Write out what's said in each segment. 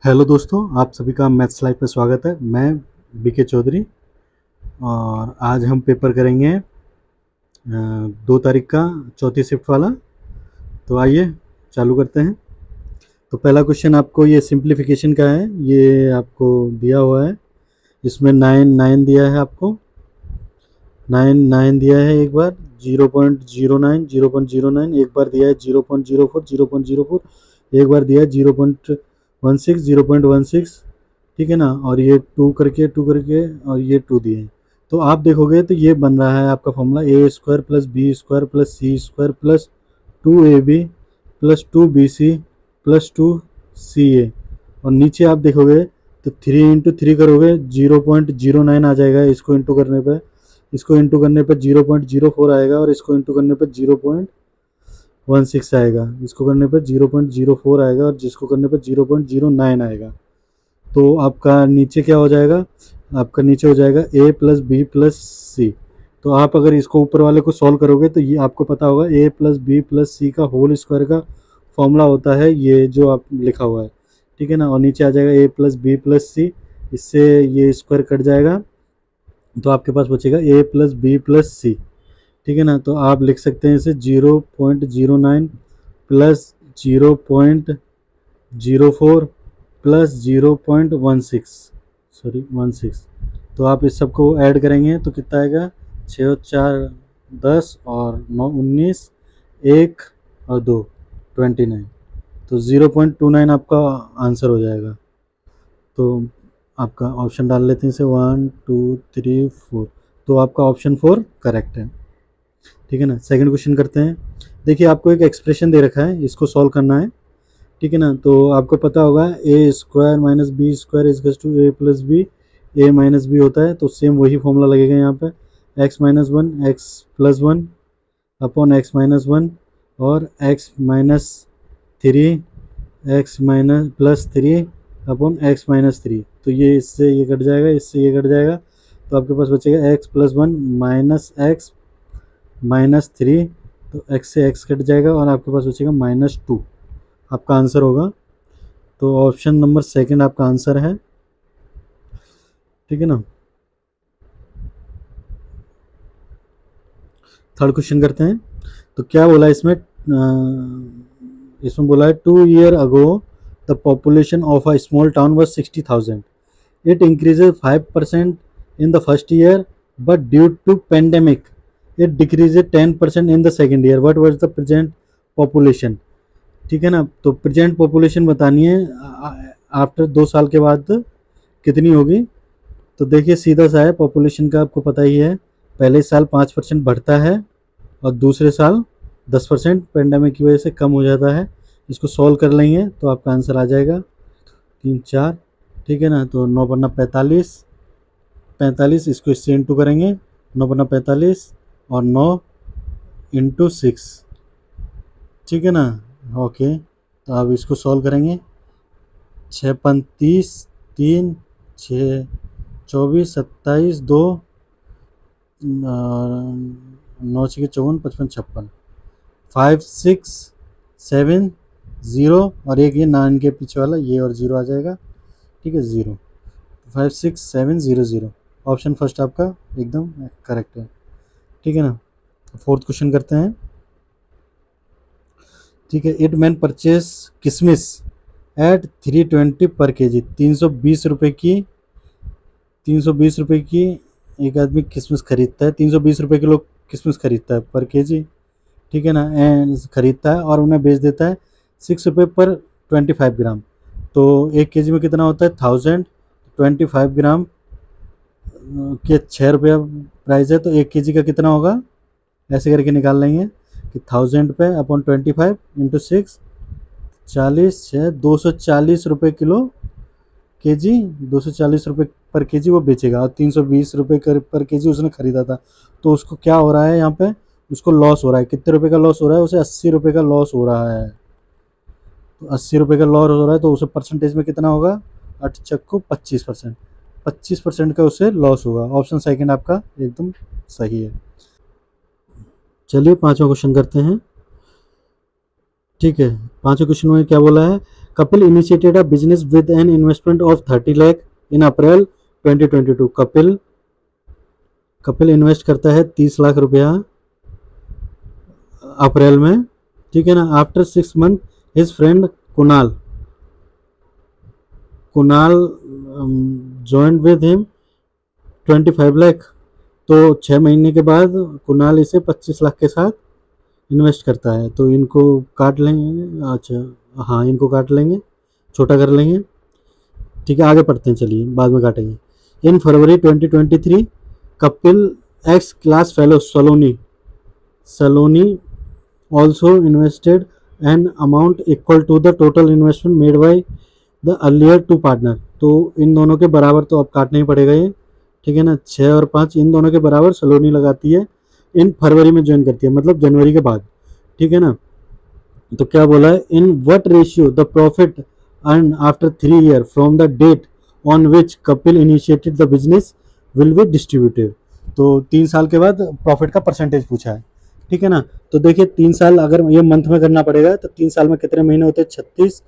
Hello दोस्तों, आप सभी का मैथ्स लाइव पे स्वागत है। मैं बीके चौधरी और आज हम पेपर करेंगे 2 तारीख का चौथी शिफ्ट वाला। तो आइए चालू करते हैं। तो पहला क्वेश्चन आपको ये सिंप्लीफिकेशन का है, ये आपको दिया हुआ है। इसमें 9 दिया है आपको, 9 दिया है एक बार, 0.09 0.09 एक बार दिया है, 0.04 0.04 एक बार दिया है, 0.16 0.16, ठीक है ना। और ये 2 करके और ये 2 दिए हैं। तो आप देखोगे तो ये बन रहा है आपका formula a² plus b² plus c² plus 2ab plus 2bc plus 2ca। और नीचे आप देखोगे तो 3 × 3 करोगे 0.09 आ जाएगा। इसको इंटू करने पर 0.04 आएगा और इसको इंटू करने पर 0.16 आएगा। इसको करने पर 0.04 आएगा और जिसको करने पर 0.09 आएगा। तो आपका नीचे क्या हो जाएगा, आपका नीचे हो जाएगा a प्लस बी प्लस सी। तो आप अगर इसको ऊपर वाले को सॉल्व करोगे तो ये आपको पता होगा a प्लस बी प्लस सी का होल स्क्वायर का फॉर्मूला होता है ये जो आप लिखा हुआ है, ठीक है ना। और नीचे आ जाएगा a प्लस बी प्लस सी, इससे ये स्क्वायर कट जाएगा तो आपके पास बचेगा a प्लस बी प्लस सी, ठीक है ना। तो आप लिख सकते हैं इसे 0.09 प्लस 0.04 प्लस 0.16 तो आप इस सबको ऐड करेंगे तो कितना आएगा, 6 और 4 10 और 9 19, 1 और 2 29। तो 0.29 आपका आंसर हो जाएगा। तो आपका ऑप्शन डाल लेते हैं इसे 1 2 3 4। तो आपका ऑप्शन 4 करेक्ट है, ठीक है ना। सेकंड क्वेश्चन करते हैं। देखिए आपको एक एक्सप्रेशन दे रखा है, इसको सॉल्व करना है, ठीक है ना। तो आपको पता होगा a² minus b² equals to a plus B, a minus B होता है। तो सेम वही फॉर्मूला लगेगा यहाँ पे, x minus 1 x plus 1 upon x minus 1 और x minus 3 x minus plus 3 upon x minus 3। तो ये इससे ये कट जाएगा, इससे ये कट जाएगा। तो आपके पास बचेगा x plus 1 minus x minus 3। तो x से x कट जाएगा और आपके पास बचेगा -2 आपका आंसर होगा। तो ऑप्शन नंबर सेकंड आपका आंसर है, ठीक है ना। थर्ड क्वेश्चन करते हैं। तो क्या बोला इसमें, इसमें बोला है 2 years ago the population of a small town was 60,000. It increases 5% in the first year but due to pandemic it decreases 10% in the second year. What was the present population, ठीक है ना। तो प्रेजेंट पॉपुलेशन बतानी है after 2 साल के बाद कितनी होगी। तो देखिए सीधा सा है, पॉपुलेशन का आपको पता ही है, पहले साल 5% बढ़ता है और दूसरे साल 10% पेंडेमिक की वजह से कम हो जाता है। इसको सॉल्व कर लेंगे तो आपका आंसर आ जाएगा 3 4, ठीक है ना। तो 9 पन्ना 45, इसको इससे इंटू करेंगे, 9 पन्ना 45 और 9 इंटू 6, ठीक है ना। ओके, तो अब इसको सॉल्व करेंगे, 6 पन 30 3 6 24 27 2 9 6 54 55 56 5 6 7 0 और एक ये 9 के पीछे वाला ये और 0 आ जाएगा, ठीक है 0। 5 6 7 0 0 ऑप्शन फर्स्ट आपका एकदम करेक्ट है, ठीक है ना। फोर्थ क्वेश्चन करते हैं, ठीक है। इट मैन परचेस किशमिश एट 320 पर केजी, 320 रुपये की, 320 रुपये की एक आदमी किशमिश खरीदता है, 320 रुपये किलो किशमिश खरीदता है पर केजी, ठीक है ना, एंड खरीदता है और उन्हें बेच देता है 6 रुपये पर 25 ग्राम। तो 1 केजी में कितना होता है 1000, 25 ग्राम के 6 रुपया प्राइस है। तो 1 केजी का कितना होगा, ऐसे करके निकाल लेंगे कि 1000 पे अपॉन 25 इंटू 6 40 है, 240 रुपये किलो केजी, 240 रुपये पर केजी वो बेचेगा और 320 रुपये पर केजी उसने खरीदा था। तो उसको क्या हो रहा है यहाँ पे, उसको लॉस हो रहा है। कितने रुपए का लॉस हो रहा है, उसे 80 रुपये का लॉस हो रहा है। तो 80 रुपये का लॉस हो रहा है तो उसे परसेंटेज में कितना होगा, 8 चक्को 25%, 25% का उसे लॉस होगा। ऑप्शन सेकंड आपका एकदम सही है। चलिए पांचवा क्वेश्चन करते हैं, ठीक है। पांचवें क्वेश्चन में क्या बोला है, Kapil initiated a business with an investment of 30 lakh in April 2022। Kapil invest करता है 30 लाख रुपया अप्रैल में, ठीक है ना। After 6 month his friend Kunal joint with him 25 lakh. तो 6 महीने के बाद कुणाल इसे 25 लाख के साथ इन्वेस्ट करता है। तो इनको काट लेंगे, अच्छा हाँ इनको काट लेंगे, छोटा कर लेंगे, ठीक है। आगे पढ़ते हैं, चलिए बाद में काटेंगे। In February 2023 Kapil ex class fellow Saloni also invested an amount equal to the total investment made by the earlier two partner. तो इन दोनों के बराबर तो अब काटना ही पड़ेगा ये, ठीक है ना। 6 और 5 इन दोनों के बराबर सलोनी लगाती है, इन फरवरी में ज्वाइन करती है, मतलब जनवरी के बाद, ठीक है ना। तो क्या बोला है, in what ratio the profit earn after 3 year from the date on which Kapil initiated the business will be distributed. तो 3 साल के बाद प्रॉफिट का परसेंटेज पूछा है, ठीक है ना। तो देखिए 3 साल अगर ये मंथ में करना पड़ेगा तो 3 साल में कितने महीने होते हैं, 36,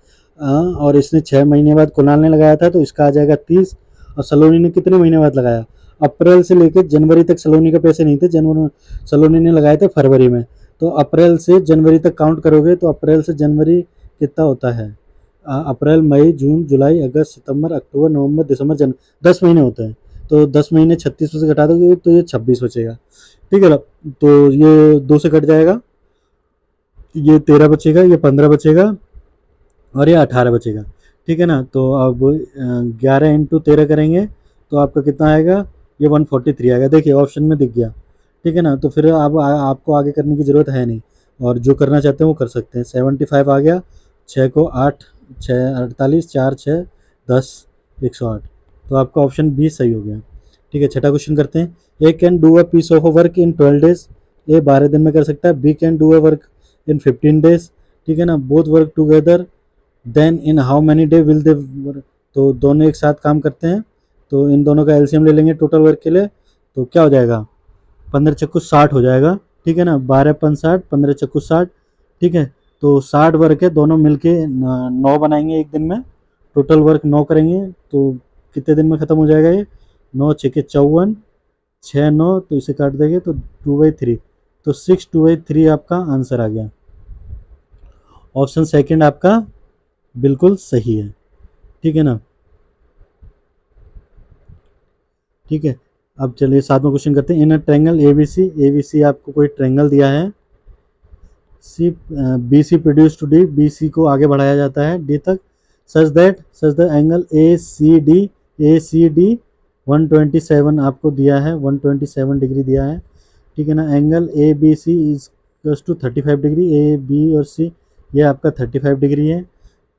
और इसने 6 महीने बाद कुणाल ने लगाया था तो इसका आ जाएगा 30, और सलोनी ने कितने महीने बाद लगाया, अप्रैल से लेकर जनवरी तक सलोनी के पैसे नहीं थे, सलोनी ने लगाए थे फरवरी में। तो अप्रैल से जनवरी तक काउंट करोगे तो अप्रैल से जनवरी कितना होता है, अप्रैल मई जून जुलाई अगस्त सितंबर अक्टूबर नवंबर दिसंबर जनवरी, 10 महीने होते हैं। तो 10 महीने 36 से घटा दोगे तो ये 26 बचेगा, ठीक है ना। तो ये 2 से कट जाएगा, ये 13 बचेगा, ये 15 बचेगा और ये 18 बचेगा, ठीक है ना। तो अब 11 इंटू 13 करेंगे तो आपका कितना आएगा, ये 143 आएगा। देखिए ऑप्शन में दिख गया, ठीक है ना। तो फिर अब आपको आगे करने की ज़रूरत है नहीं, और जो करना चाहते हैं वो कर सकते हैं। 75 आ गया, 6 को 8 6 48 4 6 10 108। तो आपका ऑप्शन बी सही हो गया, ठीक है। छठा क्वेश्चन करते हैं। A can do a piece of work in 12 days. A 12 दिन में कर सकता है। B can do a work in 15 days, ठीक है ना। Both work together then in how many day will they. तो दोनों एक साथ काम करते हैं, तो इन दोनों का एलसीएम ले लेंगे टोटल वर्क के लिए। तो क्या हो जाएगा, 15 चक्कू 60 हो जाएगा, ठीक है ना। 12 पन 60, 15 चक्कू 60, ठीक है। तो 60 वर्क है, दोनों मिलके 9 बनाएंगे एक दिन में, टोटल वर्क 9 करेंगे तो कितने दिन में ख़त्म हो जाएगा ये, 9 6 के 54, 6 9, तो इसे काट देंगे तो 2/3, तो 6/2/3 आपका आंसर आ गया। ऑप्शन सेकंड आपका बिल्कुल सही है, ठीक है ना। ठीक है, अब चलिए 7वां क्वेश्चन करते हैं। इन अ ट्रायंगल एबीसी आपको कोई ट्रायंगल दिया है, C B C produce to D, B C को आगे बढ़ाया जाता है डी तक, such the angle A C D 127 आपको दिया है, 127 डिग्री दिया है, ठीक है ना। Angle A B C is plus to 35 degree, A B और सी ये आपका 35 डिग्री है,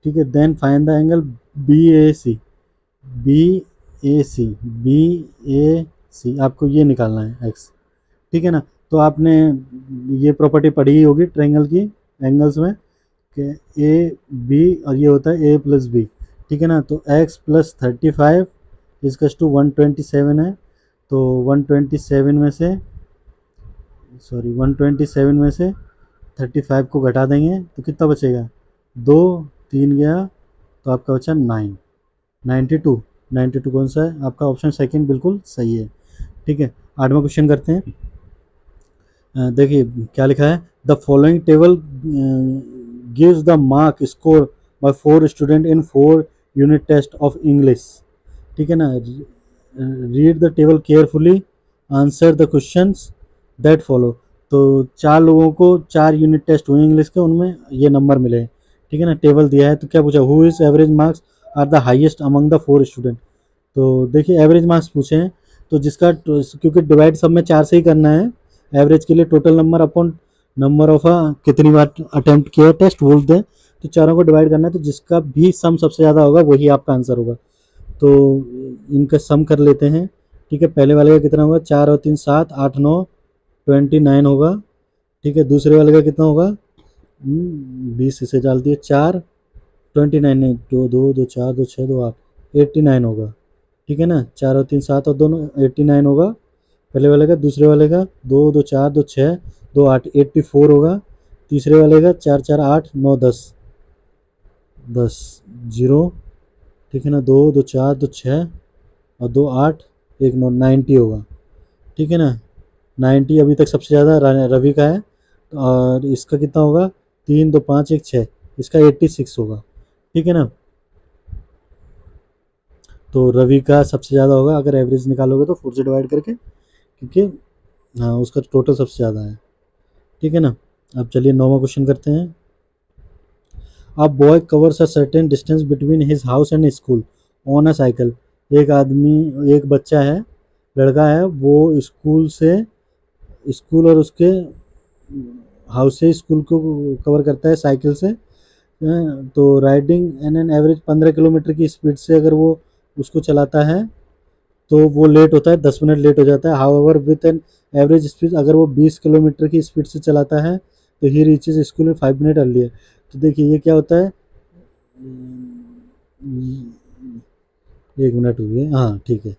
ठीक है। Then find the angle B A C आपको ये निकालना है एक्स, ठीक है ना। तो आपने ये प्रॉपर्टी पढ़ी ही होगी ट्रायंगल की एंगल्स में कि ए बी और ये होता है ए प्लस बी, ठीक है ना। तो x प्लस 35 इसकस टू 127 है, तो 127 में से 35 को घटा देंगे तो कितना बचेगा, 2 3 गया तो आपका बचा 92 कौन सा है आपका, ऑप्शन सेकंड बिल्कुल सही है, ठीक है। 8वां क्वेश्चन करते हैं। देखिए क्या लिखा है, the following table gives the mark score by 4 student in 4 unit test of English, ठीक है ना। Read the table carefully, answer the questions that follow. तो 4 लोगों को 4 यूनिट टेस्ट हुए इंग्लिश के, उनमें ये नंबर मिले, ठीक है ना। टेबल दिया है तो क्या पूछा, who is average marks are the highest among the 4 student. तो देखिए एवरेज मार्क्स पूछे हैं, तो जिसका क्योंकि डिवाइड सब में 4 से ही करना है, एवरेज के लिए total number upon number of कितनी बार अटेम्प्ट किया टेस्ट बोलते हैं, तो चारों को डिवाइड करना है, तो जिसका भी सम सबसे ज़्यादा होगा वही आपका आंसर होगा। तो इनका सम कर लेते हैं, ठीक है। पहले वाले का कितना होगा, 4 और 3 7 8 9 29 होगा, ठीक है। दूसरे वाले का कितना होगा, 20 इसे डाल दिए, 4 29 नहीं, 2 2 2 4 2 6 2 8 89 होगा, ठीक है ना। 4 और 3 7 और दोनों 89 होगा पहले वाले का। दूसरे वाले का 2 2 4 2 6 2 8 84 होगा। तीसरे वाले का 4 4 8 9 10 10 जीरो, ठीक है ना, 2 2 4 2 6 और 2 8 1 9, 90 होगा, ठीक है ना। 90 अभी तक सबसे ज़्यादा रवि का है, और इसका कितना होगा, 3 2 5 1 6, इसका 86 होगा, ठीक है ना। तो रवि का सबसे ज़्यादा होगा अगर एवरेज निकालोगे तो 4 से डिवाइड करके, क्योंकि हाँ उसका टोटल सबसे ज़्यादा है, ठीक है ना। अब चलिए 9वां क्वेश्चन करते हैं। A boy covers a certain distance between his house and school on a cycle. एक आदमी, एक बच्चा है, लड़का है, वो स्कूल और उसके हाउस से स्कूल को कवर करता है साइकिल से। तो riding an an average 15 kilometre की स्पीड से अगर वो उसको चलाता है तो वो लेट होता है, 10 मिनट लेट हो जाता है। However with an average speed, अगर वो 20 किलोमीटर की स्पीड से चलाता है तो ही रीचेज स्कूल में 5 मिनट अर्लियर। तो देखिए ये क्या होता है, 1 मिनट हुई है, हाँ ठीक है।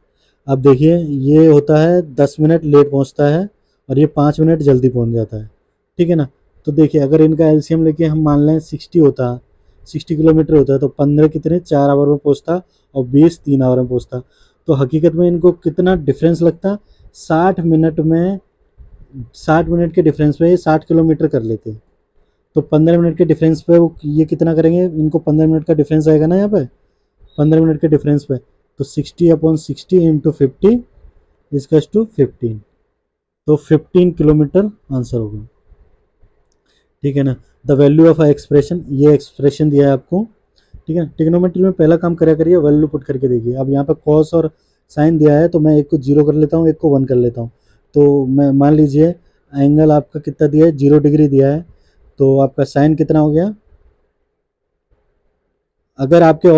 अब देखिए ये होता है 10 मिनट लेट पहुंचता है और ये 5 मिनट जल्दी पहुंच जाता है, ठीक है ना। तो देखिए अगर इनका एलसीएम लेके हम मान लें 60 होता, 60 किलोमीटर होता है, तो 15 कितने 4 आवर में पहुंचता और 20 3 आवर में पहुंचता। तो हकीकत में इनको कितना डिफरेंस लगता, 60 मिनट में, 60 मिनट के डिफरेंस में ये 60 किलोमीटर कर लेते। तो 15 मिनट के डिफरेंस पे वो ये कितना करेंगे, इनको 15 मिनट का डिफरेंस आएगा ना यहाँ पे, 15 मिनट के डिफरेंस पे, तो 60/60 इंटू 50 इसकस टू 15, तो 15 किलोमीटर आंसर होगा, ठीक है ना। The value of a expression, ये एक्सप्रेशन दिया है आपको, ठीक है। ट्रिग्नोमेट्री में पहला काम करा करिए, वैल्यू पुट करके देखिए। अब यहाँ पे कॉस और साइन दिया है तो मैं एक को 0 कर लेता हूँ, एक को 1 कर लेता हूँ। तो मैं मान लीजिए एंगल आपका कितना दिया है, 0 डिग्री दिया है, तो आपका साइन कितना हो गया। अगर आपके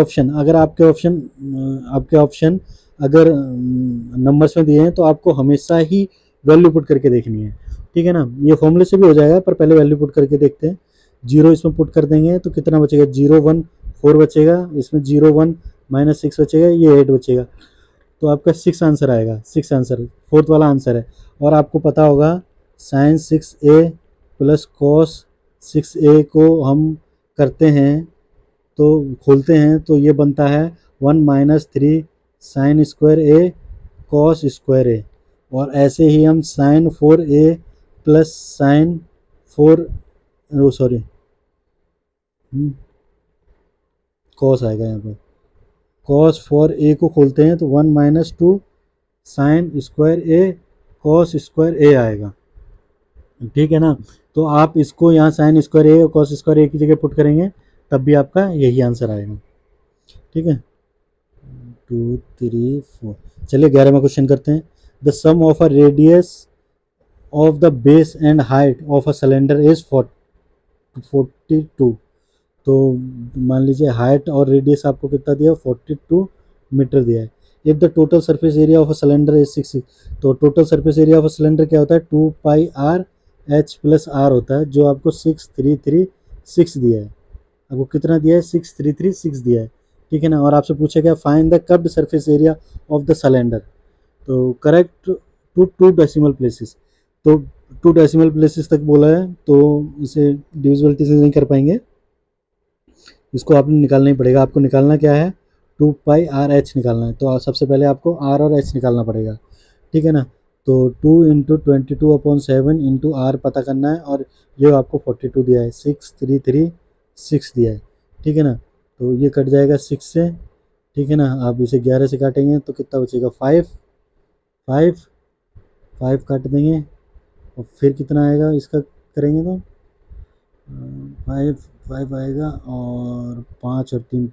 ऑप्शन अगर नंबर्स में दिए हैं तो आपको हमेशा ही वैल्यू पुट करके देखनी है, ठीक है ना। ये फॉर्मूले से भी हो जाएगा पर पहले वैल्यू पुट करके देखते हैं। 0 इसमें पुट कर देंगे तो कितना बचेगा, 0 1 4 बचेगा, इसमें 0 1 -6 बचेगा, ये 8 बचेगा। तो आपका 6 आंसर आएगा, 6 आंसर फोर्थ वाला आंसर है। और आपको पता होगा sign 6a plus cos 6a को हम करते हैं तो खोलते हैं तो ये बनता है 1 - 3 sine square A cos square A. और ऐसे ही हम sine 4a plus sine 4, sorry cos आएगा यहाँ पर, कॉस 4a को खोलते हैं तो 1 - 2 sign square A cos square ए आएगा, ठीक है ना। तो आप इसको यहाँ साइन स्क्वायर ए और कॉस स्क्वायर ए की जगह पुट करेंगे तब भी आपका यही आंसर आएगा, ठीक है। 2 3 4, चलिए 11वां क्वेश्चन करते हैं। The sum of a radius of the base and height of a cylinder is 42। तो मान लीजिए हाइट और रेडियस आपको कितना दिया, 42 मीटर दिया है। If the total surface area of a cylinder is 6, तो total surface area of a cylinder क्या होता है, 2πr/h + r होता है, जो आपको 6336 दिया है। आपको कितना दिया है, 6336 दिया है, ठीक है ना। और आपसे पूछा गया find the curved surface area of the cylinder, तो करेक्ट टू डेसिमल प्लेसेस, तो 2 डेसिमल प्लेसेस तक बोला है तो इसे डिविजिबिलिटी से नहीं कर पाएंगे, इसको आपने निकालना ही पड़ेगा। आपको निकालना क्या है, 2πr/h निकालना है। तो सबसे पहले आपको r और h निकालना पड़ेगा, ठीक है ना। तो 2 × 22/7 × r पता करना है, और ये आपको 42 दिया है, 6336 दिया है, ठीक है ना। तो ये कट जाएगा 6 से, ठीक है ना। आप इसे 11 से काटेंगे तो कितना बचेगा, 5 5 5 काट देंगे, और फिर कितना आएगा इसका करेंगे तो 5 5 आएगा, और 5 और 3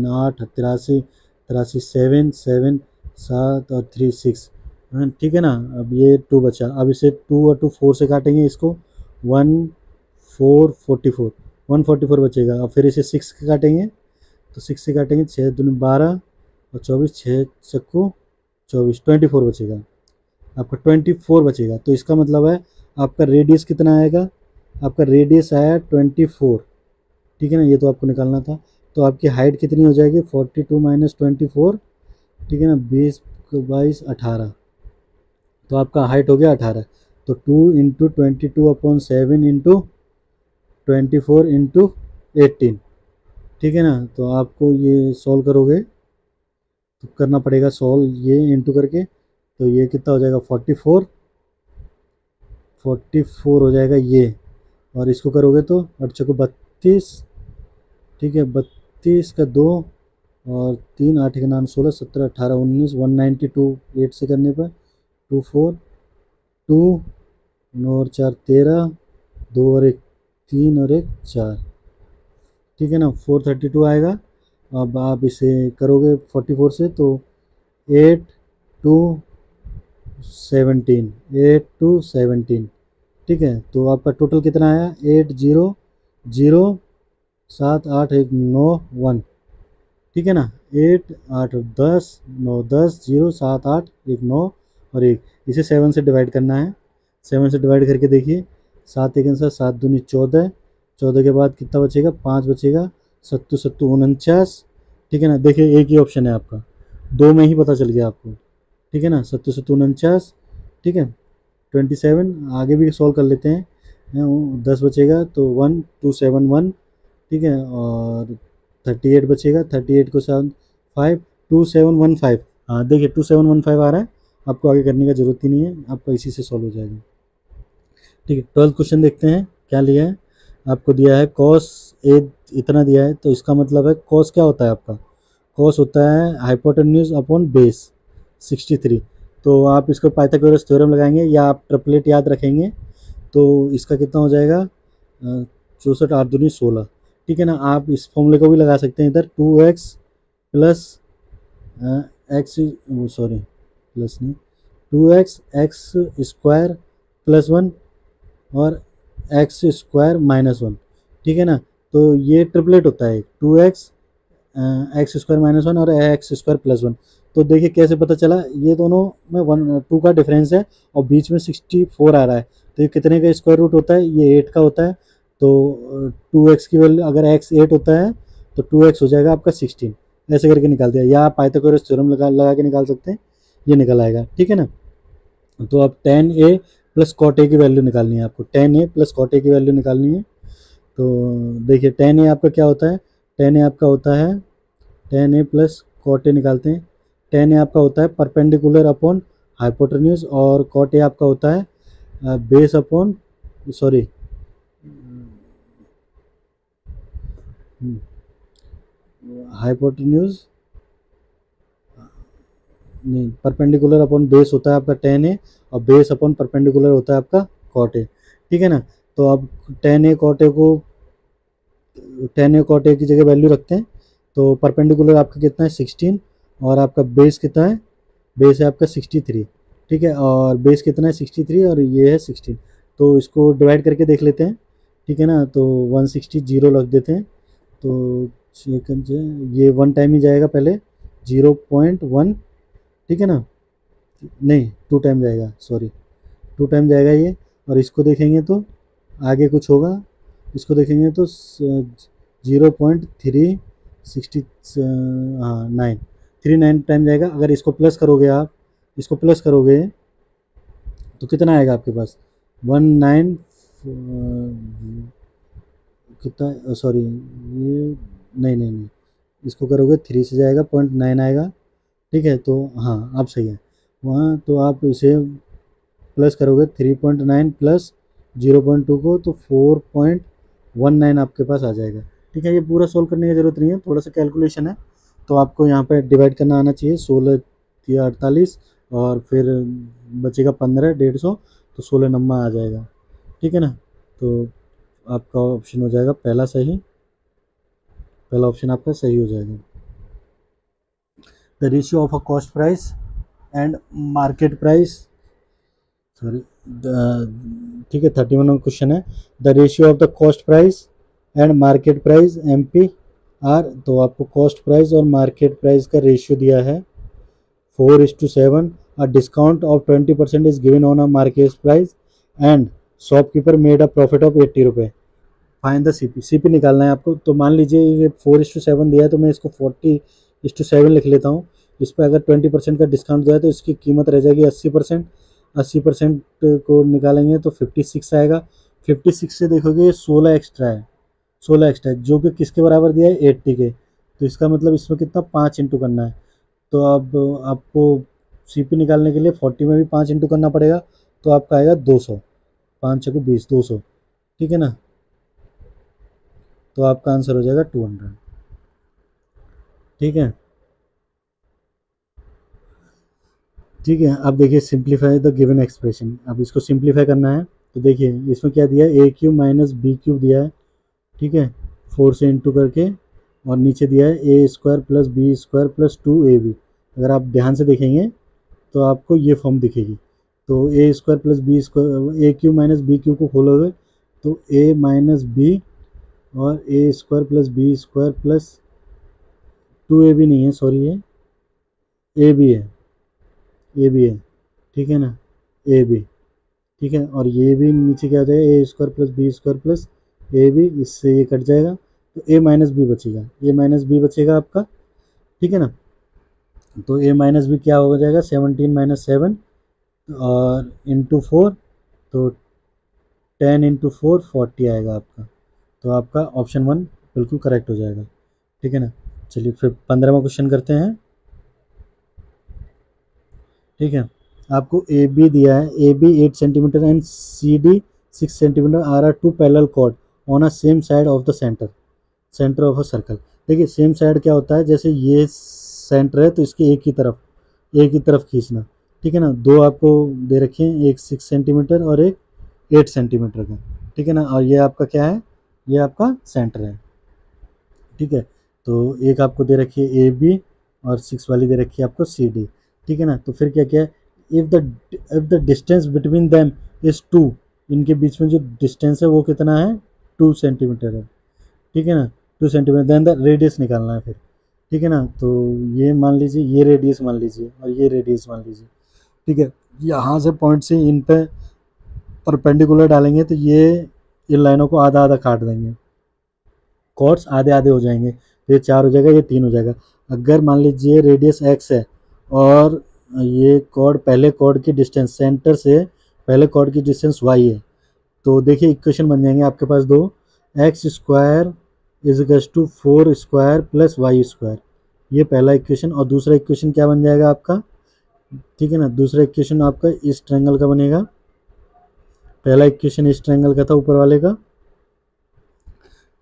8, 83 83 7 7 7 और 3 6, ठीक है ना। अब ये 2 बचा, अब इसे 2 और 2 4 से काटेंगे इसको, 1 4 44 144 बचेगा। अब फिर इसे 6 से काटेंगे तो 6 से काटेंगे, 6 दूनी 12 और 24, 6 चक्कू 24, 24 बचेगा, आपका 24 बचेगा। तो इसका मतलब है आपका रेडियस कितना आएगा, आपका रेडियस आया 24, ठीक है ना। ये तो आपको निकालना था। तो आपकी हाइट कितनी हो जाएगी, 42 - 24, ठीक है ना, 20 22 18, तो आपका हाइट हो गया 18। तो 2 × 22/7 × 24 × 18, ठीक है ना। तो आपको ये सॉल्व करोगे तो करना पड़ेगा सॉल्व, ये इंटू करके, तो ये कितना हो जाएगा 44, 44 हो जाएगा ये, और इसको करोगे तो 8 को 32, ठीक है, 32 का 2 और 3, 8 के 9 16 17 18 19, 192 8 से करने पर 24 2 9 और 4 13, 2 और 1 3 और 1 4, ठीक है ना, 432 आएगा। अब आप इसे करोगे 44 से तो 8 2 17, 8 2 17, ठीक है। तो आपका टोटल कितना आया 8 0 0 7 8 1 9 1, ठीक है ना, 8 8 10 9 10 0 7 8 1 9 और 1, इसे 7 से डिवाइड करना है। 7 से डिवाइड करके देखिए, 7 एक आंसर 7 दूनी 14, 14 के बाद कितना बचेगा 5 बचेगा, 7 7 49, ठीक है ना। देखिए एक ही ऑप्शन है आपका, दो में ही पता चल गया आपको, ठीक है ना, 7 7 49, ठीक है 27। आगे भी सॉल्व कर लेते हैं, 10 बचेगा तो 1 2 7 1, ठीक है, और 38 बचेगा, 38 को 7 5 2 7 1 5, हाँ देखिए 2 7 1 5 आ रहा है, आपको आगे करने का जरूरत ही नहीं है, आपका इसी से सॉल्व हो जाएगा, ठीक है। 12th क्वेश्चन देखते हैं क्या लिया है। आपको दिया है कॉस ए इतना दिया है, तो इसका मतलब है कॉस क्या होता है आपका, कॉस होता है हाइपोटेन्यूज अपॉन बेस 63। तो आप इसको पाइथागोरस थ्योरम लगाएंगे या आप ट्रिपलेट याद रखेंगे, तो इसका कितना हो जाएगा 64 8 दूनी 16, ठीक है ना। आप इस फॉर्मूले को भी लगा सकते हैं इधर 2x plus x, sorry plus नहीं, 2x एक्स स्क्वायर प्लस 1 और एक्स स्क्वायर माइनस 1, ठीक है ना। तो ये ट्रिपलेट होता है 2x एक्स स्क्वायर माइनस 1 और एक्स स्क्वायर प्लस 1। तो देखिए कैसे पता चला, ये दोनों में 1 2 का डिफरेंस है और बीच में 64 आ रहा है, तो ये कितने का स्क्वायर रूट होता है, ये 8 का होता है। तो 2x की वैल्यू अगर x 8 होता है तो 2x हो जाएगा आपका 16, ऐसे करके निकाल दिया, या आप पाइथागोरस थ्योरम लगा के निकाल सकते हैं, ये निकल आएगा, ठीक है ना। तो अब tan a plus cot A की वैल्यू निकालनी है आपको, tan a plus cot A की वैल्यू निकालनी है। तो देखिए tan a आपका क्या होता है, tan a आपका होता है tan a plus cot A निकालते हैं, tan a आपका होता है परपेंडिकुलर अपॉन हाइपोटेन्यूज, और कॉट ए आपका होता है बेस अपॉन, सॉरी हाइपोटेन्यूज नहीं, परपेंडिकुलर अपॉन बेस होता है आपका tan a, और बेस अपॉन परपेंडिकुलर होता है आपका कॉट ए, ठीक है ना। तो अब tan a कॉट ए को, tan a कॉट ए की जगह वैल्यू रखते हैं, तो परपेंडिकुलर आपका कितना है 16, और आपका बेस कितना है, बेस है आपका 63, ठीक है, और बेस कितना है 63 और ये है 16, तो इसको डिवाइड करके देख लेते हैं, ठीक है ना। तो 160 जीरो रख देते हैं, तो सेकंड ये 1 टाइम ही जाएगा पहले 0.1, ठीक है ना, नहीं 2 टाइम जाएगा, सॉरी 2 टाइम जाएगा ये, और इसको देखेंगे तो आगे कुछ होगा, इसको देखेंगे तो 0.360, हाँ 9 39 टाइम जाएगा। अगर इसको प्लस करोगे आप, इसको प्लस करोगे तो कितना आएगा आपके पास 19 कितना, सॉरी ये नहीं नहीं नहीं, इसको करोगे 3 से जाएगा 0.9 आएगा, ठीक है। तो हाँ अब सही है वहाँ, तो आप इसे प्लस करोगे 3.9 प्लस 0.2 को, तो 4.19 आपके पास आ जाएगा, ठीक है। ये पूरा सोल्व करने की ज़रूरत नहीं है, थोड़ा सा कैलकुलेशन है, तो आपको यहाँ पे डिवाइड करना आना चाहिए, 16 या 48 और फिर बचेगा 15 150, तो 16 नंबर आ जाएगा, ठीक है ना। तो आपका ऑप्शन हो जाएगा पहला सही, पहला ऑप्शन आपका सही हो जाएगा। The ratio of a cost price and market price, sorry ठीक है 31 क्वेश्चन है, the ratio of the cost price and market price MPR। तो आपको कॉस्ट प्राइस और मार्केट प्राइस का रेशियो दिया है 4:7, अ discount of 20% is given on a market price and shopkeeper made a profit of 80 रुपये, फाइंड द CP निकालना है आपको। तो मान लीजिए ये 4:7 दिया है, तो मैं इसको 40:7 लिख लेता हूँ, इस पर अगर 20% का डिस्काउंट दिया है तो इसकी कीमत रह जाएगी 80%, 80% को निकालेंगे तो 56 आएगा, 56 से देखोगे 16 एक्स्ट्रा है, 16 एक्स्ट्रा जो कि किसके बराबर दिया है 80 के। तो इसका मतलब इसमें कितना 5 इंटू करना है। तो अब आपको सीपी निकालने के लिए 40 में भी 5 इंटू करना पड़ेगा। तो आपका आएगा 200, 5 छः 20, 200। ठीक है ना। तो आपका आंसर हो जाएगा 200। ठीक है। ठीक है, अब देखिए सिंप्लीफाई द गिवन एक्सप्रेशन। अब इसको सिंप्लीफाई करना है। तो देखिए इसमें क्या दिया है, ए क्यूब माइनस बी क्यूब दिया है। ठीक है, 4 से इंटू करके, और नीचे दिया है a square plus b square plus 2ab। अगर आप ध्यान से देखेंगे तो आपको ये फॉर्म दिखेगी। तो a square plus b square, a cube minus b cube को खोलोगे तो ए माइनस बी, और a square plus b square plus 2ab नहीं है, सॉरी, ये ए बी है, ए बी है। ठीक है ना, ए बी। ठीक है, और ये भी नीचे क्या आ जाएगा, a square plus b square plus a b, इससे ये कट जाएगा। तो ए माइनस बी बचेगा, ए माइनस बी बचेगा आपका। ठीक है ना। तो ए माइनस बी क्या हो जाएगा, 17 माइनस 7 और इंटू 4, तो 10 इंटू 4 40 आएगा आपका। तो आपका ऑप्शन 1 बिल्कुल करेक्ट हो जाएगा। ठीक है ना। चलिए फिर 15वां क्वेश्चन करते हैं। ठीक है, आपको ए बी दिया है, A B 8 centimetre and C D 6 centimetre are two parallel chord on a same side of the centre of a circle. देखिए सेम साइड क्या होता है, जैसे ये सेंटर है तो इसके एक ही तरफ खींचना। ठीक है ना। दो आपको दे रखे हैं, एक 6 सेंटीमीटर और एक 8 सेंटीमीटर का। ठीक है ना, और ये आपका क्या है, ये आपका सेंटर है। ठीक है, तो एक आपको दे रखी है ए बी, और 6 वाली दे रखी है आपको सी डी। ठीक है ना। तो फिर क्या क्या है, if the distance between them is 2, इनके बीच में जो डिस्टेंस है वो कितना है, 2 सेंटीमीटर है। ठीक है ना, 2 सेंटीमीटर। देन द रेडियस निकालना है फिर। ठीक है ना। तो ये मान लीजिए, ये रेडियस मान लीजिए, और ये रेडियस मान लीजिए। ठीक है, यहाँ से पॉइंट से इन पे परपेंडिकुलर डालेंगे तो ये इन लाइनों को आधा आधा काट देंगे, कॉर्ड्स आधे आधे हो जाएंगे। तो ये 4 हो जाएगा, ये 3 हो जाएगा। अगर मान लीजिए रेडियस एक्स है, और ये कॉर्ड, पहले कॉर्ड की डिस्टेंस सेंटर से पहले कॉर्ड की डिस्टेंस वाई है, तो देखिए इक्वेशन बन जाएंगे आपके पास दो, X square is equals to 4 square plus Y square. ये पहला इक्वेशन। और दूसरा इक्वेशन क्या बन जाएगा आपका, ठीक है ना, दूसरा इक्वेशन आपका इस ट्रायंगल का बनेगा। पहला इक्वेशन इस ट्रायंगल का था ऊपर वाले का।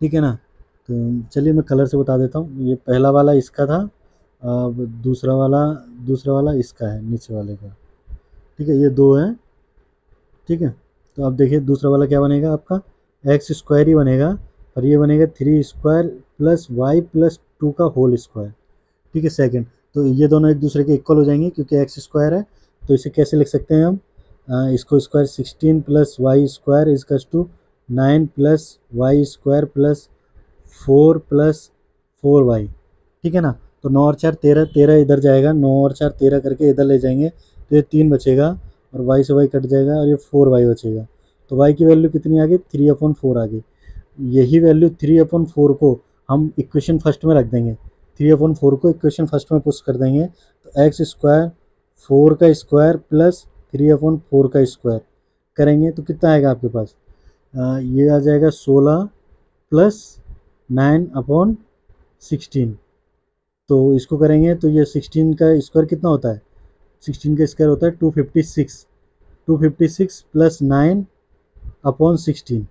ठीक है ना। तो चलिए मैं कलर से बता देता हूँ। ये पहला वाला इसका था, अब दूसरा वाला इसका है, नीचे वाले का। ठीक है, ये दो है। ठीक है, तो अब देखिए दूसरा वाला क्या बनेगा आपका, एक्स स्क्वायर ही बनेगा, और ये बनेगा 3 स्क्वायर प्लस वाई प्लस 2 का होल स्क्वायर। ठीक है, सेकंड। तो ये दोनों एक दूसरे के इक्वल हो जाएंगे क्योंकि एक्स स्क्वायर है। तो इसे कैसे लिख सकते हैं हम, इसको square 16 plus Y square equals to 9 plus Y square plus 4 ठीक है ना। तो 9 और 4 13, 13 इधर जाएगा, 9 और 4 13 करके इधर ले जाएंगे, तो ये 3 बचेगा, और वाई से वाई कट जाएगा, और ये 4y बचेगा। तो y की वैल्यू कितनी आ गई, 3/4 आ गई। यही वैल्यू 3/4 को हम इक्वेशन फर्स्ट में रख देंगे, 3/4 को इक्वेशन फर्स्ट में पुश कर देंगे। तो एक्स स्क्वायर 4 का स्क्वायर प्लस 3/4 का स्क्वायर करेंगे तो कितना आएगा आपके पास, ये आ जाएगा 16 प्लस 9/16। तो इसको करेंगे तो ये 16 का स्क्वायर कितना होता है, 16 का स्क्वायर होता है 256, 256 प्लस 9/16।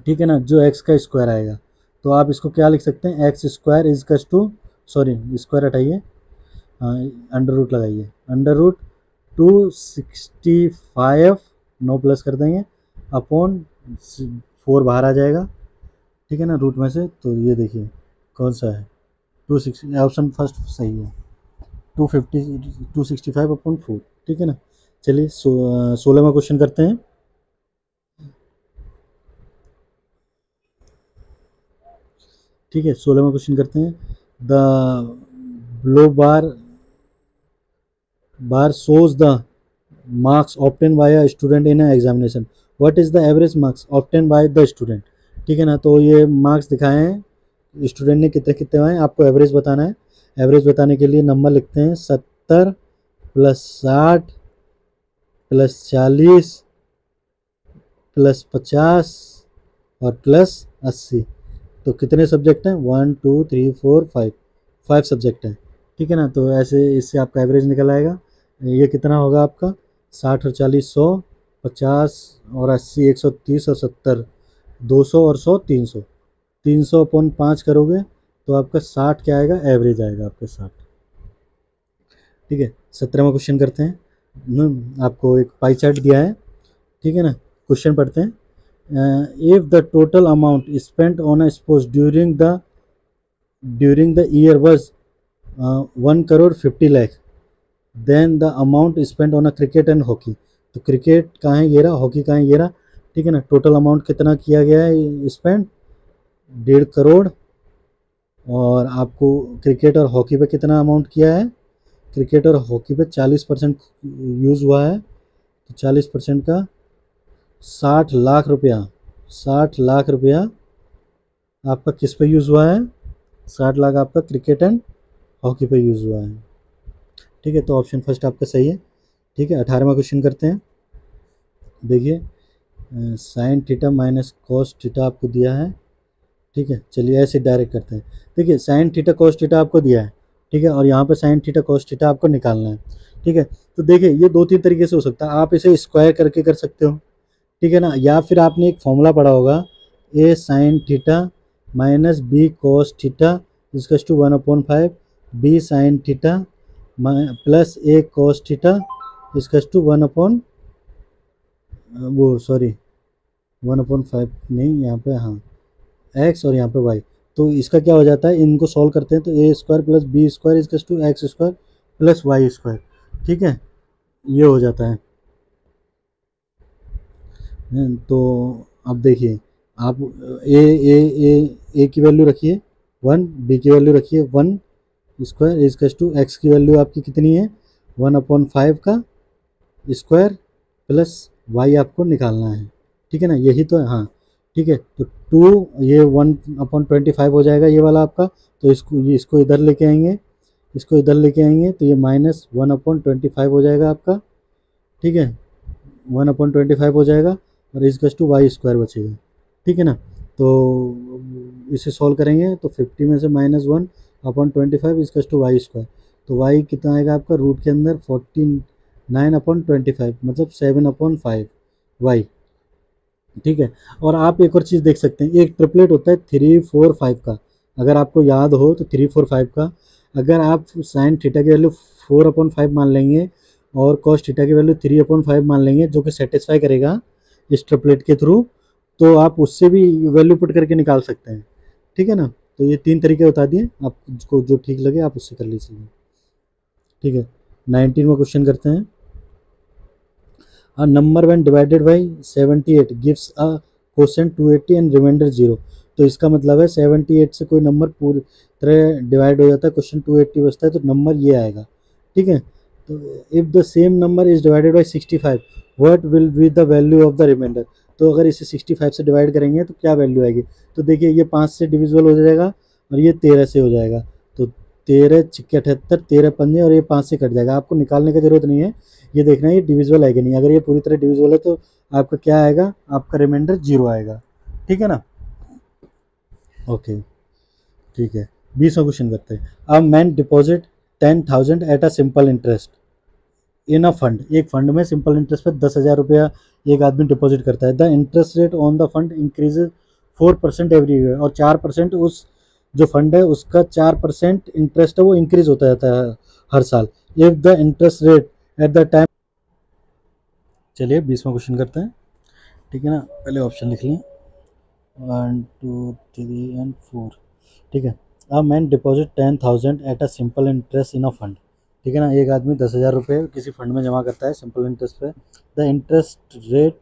ठीक है ना, जो एक्स का स्क्वायर आएगा। तो आप इसको क्या लिख सकते हैं, X square equals to, sorry square हटाइए, अंडर रूट लगाइए, अंडर रूट 265, 9 प्लस कर देंगे, अपॉन 4 बाहर आ जाएगा। ठीक है ना, रूट में से। तो ये देखिए कौन सा है, 260, ऑप्शन फर्स्ट सही है, 265/4। ठीक है ना। चलिए 16वां क्वेश्चन करते हैं। ठीक है, 16वां क्वेश्चन करते हैं। The blow bar shows the marks obtained by a student in an examination. What is the average marks obtained by the student? ठीक है ना। तो ये मार्क्स दिखाए हैं, स्टूडेंट ने कितने कितने आए, आपको एवरेज बताना है। एवरेज बताने के लिए नंबर लिखते हैं, 70 प्लस 60 प्लस 40 प्लस 50 और प्लस 80। तो कितने सब्जेक्ट हैं, 1 2 3 4 5, 5 सब्जेक्ट हैं, ठीक है ना। तो ऐसे इससे आपका एवरेज निकल आएगा। ये कितना होगा आपका, 60 और 40 100, 50 और 80 130 और 70 200 और 100 300, 300 अपॉन 5 करोगे तो आपका 60 क्या आएगा, एवरेज आएगा आपका 60। ठीक है, 17वां क्वेश्चन करते हैं। आपको एक पाई चार्ट दिया है, ठीक है ना। क्वेश्चन पढ़ते हैं। If the total amount spent on a sports during the year was 1,50,00,000, then the amount spend on a cricket and hockey. तो क्रिकेट कहाँ है, ये रहा, हॉकी कहाँ है, ये रहा, ठीक है ना। टोटल अमाउंट कितना किया गया है स्पेंड, 1,50,00,000। और आपको क्रिकेट और हॉकी पे कितना अमाउंट किया है, क्रिकेट और हॉकी पे 40% यूज़ हुआ है। तो 40% का 60 लाख रुपया, 60 लाख रुपया आपका किस पे यूज़ हुआ है, 60 लाख आपका क्रिकेट एंड हॉकी पे यूज़ हुआ है। ठीक है, तो ऑप्शन फर्स्ट आपका सही है। ठीक है, 18वां क्वेश्चन करते हैं। देखिए, sign theta minus cos theta आपको दिया है। ठीक है, चलिए ऐसे डायरेक्ट करते हैं। देखिए, साइन थीटा कॉस थीटा आपको दिया है, ठीक है, और यहाँ पे साइन थीटा कॉस थीटा आपको निकालना है। ठीक है, तो देखिए ये 2-3 तरीके से हो सकता है। आप इसे स्क्वायर करके कर सकते हो, ठीक है ना, या फिर आपने एक फॉर्मूला पढ़ा होगा, a sine theta minus b cos theta equals to 1/5, b sine theta plus a cos theta equals to 1/5 नहीं, यहाँ पे हाँ एक्स और यहाँ पे वाई। तो इसका क्या हो जाता है, इनको सॉल्व करते हैं तो a square plus b square equals to x square plus Y square. ठीक है, ये हो जाता है। तो अब देखिए, आप ए ए ए की वैल्यू रखिए 1, बी की वैल्यू रखिए 1 स्क्वायर इजकल्स टू एक्स की वैल्यू आपकी कितनी है, 1/5 का स्क्वायर प्लस वाई आपको निकालना है। ठीक है ना, यही तो है, हाँ ठीक है। तो 2 ये 1/25 हो जाएगा ये वाला आपका। तो इसको इधर लेके आएंगे, इसको इधर लेके आएंगे तो ये माइनस 1/25 हो जाएगा आपका। ठीक है, 1/25 हो जाएगा और इसकस टू वाई स्क्वायर बचेगा। ठीक है ना, तो इसे सॉल्व करेंगे तो 50 में से -1/25 इसकस टू वाई स्क्वायर। तो वाई कितना आएगा आपका, रूट के अंदर 49/25 मतलब 7/5 वाई। ठीक है, और आप एक और चीज़ देख सकते हैं, एक ट्रिपलेट होता है 3 4 5 का। अगर आपको याद हो तो 3 4 5 का, अगर आप साइन थीटा की वैल्यू 4/5 मान लेंगे और कॉस थीटा की वैल्यू 3/5 मान लेंगे, जो कि सेटिस्फाई करेगा इस ट्रिपलेट के थ्रू, तो आप उससे भी वैल्यू पुट करके निकाल सकते हैं। ठीक है ना, तो ये 3 तरीके बता दिए, आपको जो ठीक लगे आप उससे कर लीजिए। ठीक है, 19वां क्वेश्चन करते हैं। A number when divided by 78 gives a quotient 280 and remainder 0। तो इसका मतलब है 78 से कोई नंबर पूरी तरह डिवाइड हो जाता है, क्वेश्चन 280 बचता है, तो नंबर ये आएगा। ठीक है, तो if the same number is divided by 65 what will be the value of the remainder. तो अगर इसे 65 से डिवाइड करेंगे तो क्या वैल्यू आएगी। तो देखिए, ये 5 से डिविजिबल हो जाएगा और ये 13 से हो जाएगा। तो 13 छिक्के 78, 13 पंजे और ये 5 से कट जाएगा। आपको निकालने की ज़रूरत नहीं है, ये देखना है ये डिविजिबल है कि नहीं। अगर ये पूरी तरह डिविजिबल है तो आपका क्या आएगा, आपका रिमाइंडर 0 आएगा। ठीक है ना, ओके ठीक है। 20वां क्वेश्चन करते हैं। A man deposit 10,000 at a simple interest in a fund. एक फंड में सिंपल इंटरेस्ट पे 10,000 रुपया एक आदमी डिपॉजिट करता है। The interest rate on the fund increases 4% every year. और 4% उस जो फंड है उसका 4% इंटरेस्ट है वो इंक्रीज होता जाता है हर साल। If the interest rate at the time, चलिए 20वां क्वेश्चन करते हैं। ठीक है ना, पहले ऑप्शन लिख लें 1 2 3 एंड 4। ठीक है, a man deposit 10,000 at a simple interest in a fund. ठीक है ना, एक आदमी 10,000 रुपये किसी फंड में जमा करता है सिंपल इंटरेस्ट पे। The interest rate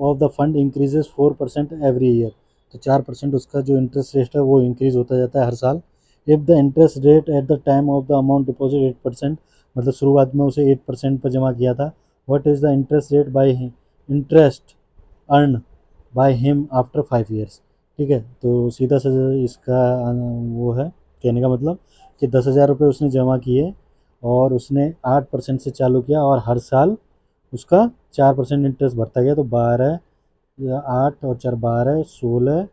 of the fund increases 4% every year. तो 4% उसका जो इंटरेस्ट रेट है वो इंक्रीज होता जाता है हर साल। If the interest rate at the time of the amount deposit 8%, मतलब शुरुआत में उसे 8% पर जमा किया था। What is the interest rate by interest earn by him after 5 years. ठीक है, तो सीधा सा इसका वो है, कहने का मतलब कि 10,000 रुपये उसने जमा किए और उसने 8% से चालू किया और हर साल उसका 4% इंटरेस्ट बढ़ता गया। तो 12 या 8 और 4 12 16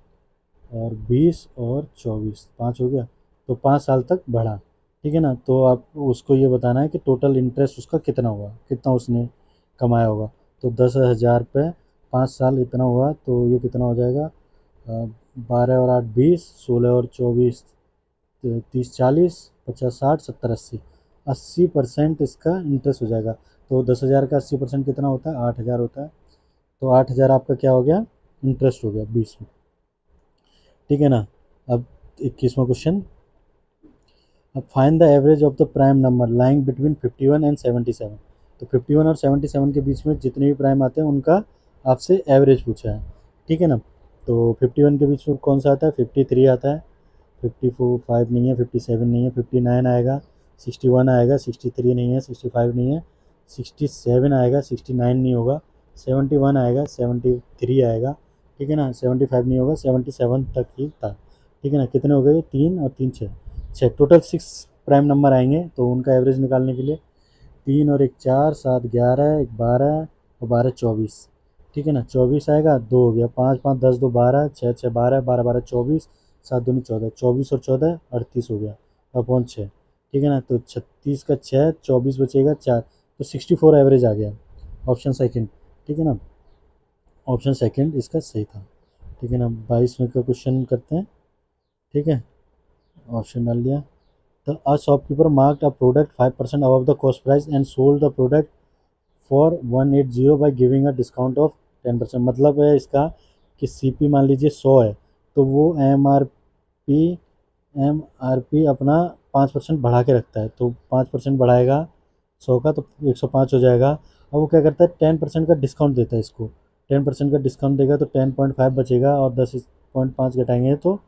और 20 और 24, 5 हो गया, तो 5 साल तक बढ़ा। ठीक है ना, तो आप उसको ये बताना है कि टोटल इंटरेस्ट उसका कितना हुआ, कितना उसने कमाया होगा। तो 10,000 पे 5 साल इतना हुआ, तो ये कितना हो जाएगा, 12 और 8 20, 16 और 24 30 40 50 60 70 80, 80% इसका इंटरेस्ट हो जाएगा। तो 10,000 का 80% कितना होता है, 8,000 होता है। तो 8,000 आपका क्या हो गया, इंटरेस्ट हो गया 20 में। ठीक है ना। अब 21वां क्वेश्चन, अब find the average of the prime number lying between 51 and 77। तो 51 और 77 के बीच में जितने भी प्राइम आते हैं उनका आपसे एवरेज पूछा है। ठीक है ना। तो 51 के बीच में कौन सा आता है, 53 आता है, 54 5 नहीं है, 57 नहीं है, 59 आएगा, 61 आएगा, 63 नहीं है, 65 नहीं है, 67 आएगा, 69 नहीं होगा, 71 आएगा, 73 आएगा। ठीक है ना, 75 नहीं होगा, 77 तक ही था। ठीक है ना, कितने हो गए, 3 और 3 6, टोटल 6 प्राइम नंबर आएंगे। तो उनका एवरेज निकालने के लिए 3 और 1 4, 7 11, 1 12 और 12 24। ठीक है ना, 24 आएगा, 2 हो गया, 5 5 10 2 12, 6 6 12, 12 12 24, 7 दूनी 14, 24 और 14 38 हो गया, अपॉन 6। ठीक है ना, तो 36 का 6, 24 बचेगा 4, तो 64 एवरेज आ गया, ऑप्शन सेकंड। ठीक है ना, ऑप्शन सेकंड इसका सही था। ठीक है ना, 22वें का क्वेश्चन करते हैं। ठीक है, ऑप्शन डाल दिया। The a shopkeeper marked a product 5% above the cost price and sold the product for 180 by giving a discount of 10%। मतलब है इसका कि सीपी मान लीजिए 100 है, तो वो एमआरपी अपना 5% बढ़ा के रखता है, तो 5% बढ़ाएगा 100 का, तो 105 हो जाएगा। अब वो क्या करता है, 10% का डिस्काउंट देता है इसको, 10% का डिस्काउंट देगा तो 10.5 बचेगा, और 10.5 घटाएंगे तो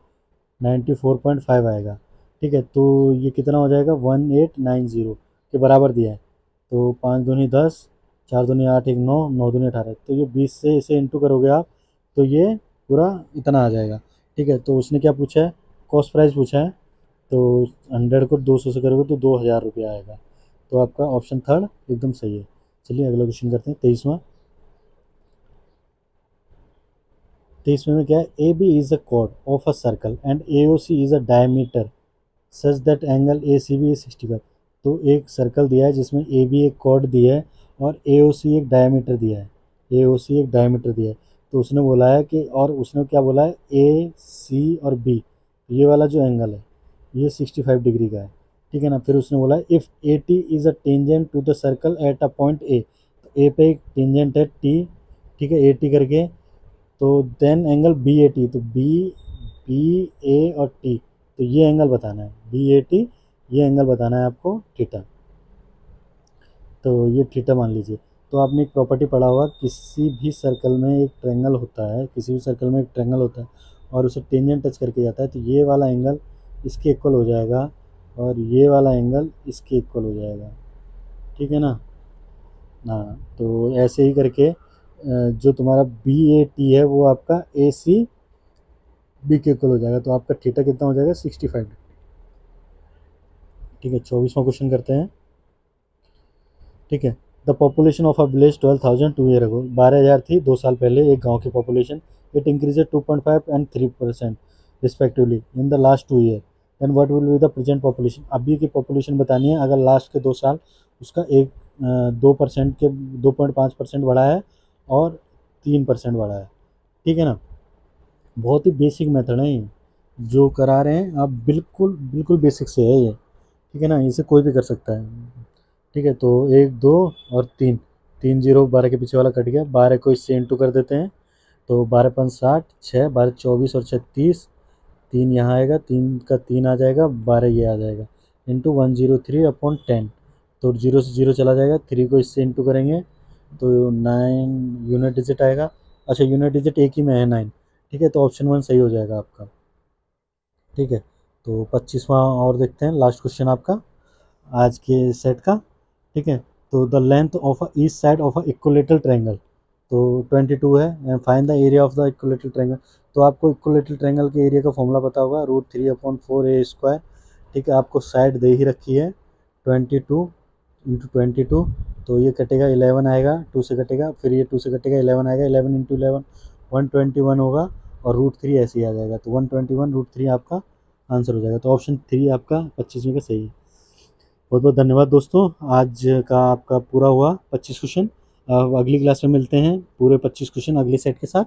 94.5 आएगा। ठीक है, तो ये कितना हो जाएगा, 1890 के बराबर दिया है। तो 5 दूनी 10, 4 दूनी 8, 1 9, 9 दूनी 18, तो ये 20 से इसे इंटू करोगे आप, तो ये पूरा इतना आ जाएगा। ठीक है, तो उसने क्या पूछा है, कॉस्ट प्राइस पूछा है, तो 100 को 200 से करोगे तो 2,000 रुपया आएगा। तो आपका ऑप्शन थर्ड एकदम सही है। चलिए अगला क्वेश्चन करते हैं, 23वां। 23वें में क्या है, A B is a chord of a circle and A O C is a diameter such that angle A C B is 65। तो एक सर्कल दिया है जिसमें ए बी एक कॉर्ड दिया है और ए ओ सी एक डायमीटर दिया है, ए ओ सी एक डायमीटर दिया है। तो उसने बोला है कि, और उसने क्या बोला है, ए सी और बी, ये वाला जो एंगल है ये 65 डिग्री का है। ठीक है ना, फिर उसने बोला है if A T is a tangent to the circle at a point A, तो ए पे एक टेंजेंट है टी, ठीक है, ए टी करके, तो then angle B A T, तो बी बी ए और टी, तो ये एंगल बताना है, बी ए टी, ये एंगल बताना है आपको थीटा। तो ये थीटा मान लीजिए। तो आपने एक प्रॉपर्टी पढ़ा होगा, किसी भी सर्कल में एक ट्रायंगल होता है, किसी भी सर्कल में एक ट्रायंगल होता है और उसे टेंजेंट टच करके जाता है, तो ये वाला एंगल इसके इक्वल हो जाएगा और ये वाला एंगल इसके इक्वल हो जाएगा। ठीक है ना। हाँ, तो ऐसे ही करके जो तुम्हारा बी ए टी है वो आपका ए सी बी के इक्वल हो जाएगा, तो आपका थीटा कितना हो जाएगा, 65। ठीक है, 24वां क्वेश्चन करते हैं। ठीक है, the population of a village 12,000 2 year ago, 12,000 थी 2 साल पहले एक गांव की population. It increased 2.5 and 3% respectively in the last 2 year, then what will be the present population. अभी की पॉपुलेशन बतानी है, अगर लास्ट के 2 साल उसका एक 2% के 2.5% बढ़ा है और 3% बढ़ा है। ठीक है ना, बहुत ही बेसिक मेथड है ये जो करा रहे हैं आप, बिल्कुल बिल्कुल बेसिक से है ये। ठीक है ना, इसे कोई भी कर सकता है। ठीक है, तो 1 2 और 3, 3 जीरो, 12 के पीछे वाला कट गया, 12 को इससे इंटू कर देते हैं, तो 12 5 60, 6 12 24 और 36, 3 यहाँ आएगा, 3 का 3 आ जाएगा, 12 ये आ जाएगा, इंटू 103/10। तो 0 से 0 चला जाएगा, 3 को इससे इंटू करेंगे तो 9 यूनिट डिजिट आएगा। अच्छा, यूनिट डिजिट एक ही में है 9। ठीक है, तो ऑप्शन 1 सही हो जाएगा आपका। ठीक है, तो 25वां और देखते हैं, लास्ट क्वेश्चन आपका आज के सेट का। ठीक है, तो the length of a east side of a equilateral triangle, तो 22 है, and find the area of the equilateral triangle. तो आपको इक्विलेटरल ट्रायंगल के एरिया का फॉर्मूला पता होगा, √3/4a²। ठीक है, आपको साइड दे ही रखी है 22 × 22, तो ये कटेगा 11 आएगा, 2 से कटेगा, फिर ये 2 से कटेगा 11 आएगा, 11 × 11 121 होगा, और √3 ऐसे ही आ जाएगा। तो 121 √3 आपका आंसर हो जाएगा। तो ऑप्शन 3 आपका 25 में का सही है। बहुत बहुत धन्यवाद दोस्तों, आज का आपका पूरा हुआ 25 क्वेश्चन। अगली क्लास में मिलते हैं पूरे 25 क्वेश्चन अगले सेट के साथ।